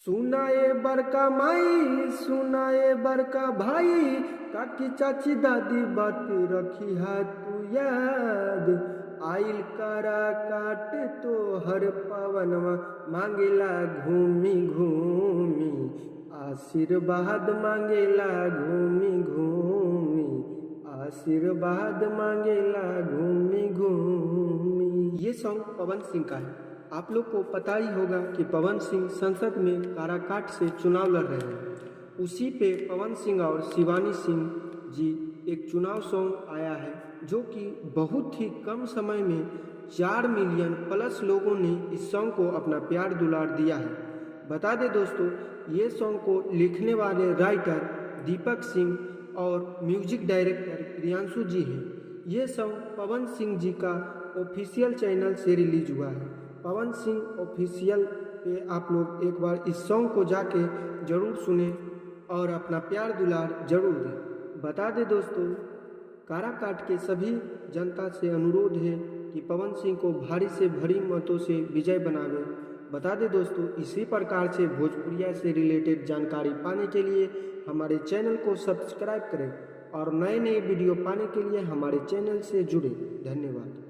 सुनाए बड़का माई सुनाए बड़का भाई, काकी चाची दादी बात रखी है तू याद। आइल करा काट तो हर पवनवा मांगेला घूमी घूमी, आशीर्वाद मांगेला घूमी घूमी, आशीर्वाद मांगेला घूमी घूमी। ये सॉन्ग पवन सिंह का है। आप लोग को पता ही होगा कि पवन सिंह संसद में काराकाट से चुनाव लड़ रहे हैं। उसी पे पवन सिंह और शिवानी सिंह जी एक चुनाव सॉन्ग आया है, जो कि बहुत ही कम समय में 4 मिलियन प्लस लोगों ने इस सॉन्ग को अपना प्यार दुलार दिया है। बता दें दोस्तों, ये सॉन्ग को लिखने वाले राइटर दीपक सिंह और म्यूजिक डायरेक्टर प्रियांशु जी हैं। ये सॉन्ग पवन सिंह जी का ऑफिशियल चैनल से रिलीज हुआ है। पवन सिंह ऑफिशियल पे आप लोग एक बार इस सॉन्ग को जाके ज़रूर सुने और अपना प्यार दुलार जरूर दें। बता दें दोस्तों, काराकाट के सभी जनता से अनुरोध है कि पवन सिंह को भारी से भारी मतों से विजय बनावे। बता दें दोस्तों, इसी प्रकार से भोजपुरिया से रिलेटेड जानकारी पाने के लिए हमारे चैनल को सब्सक्राइब करें और नए नए वीडियो पाने के लिए हमारे चैनल से जुड़े। धन्यवाद।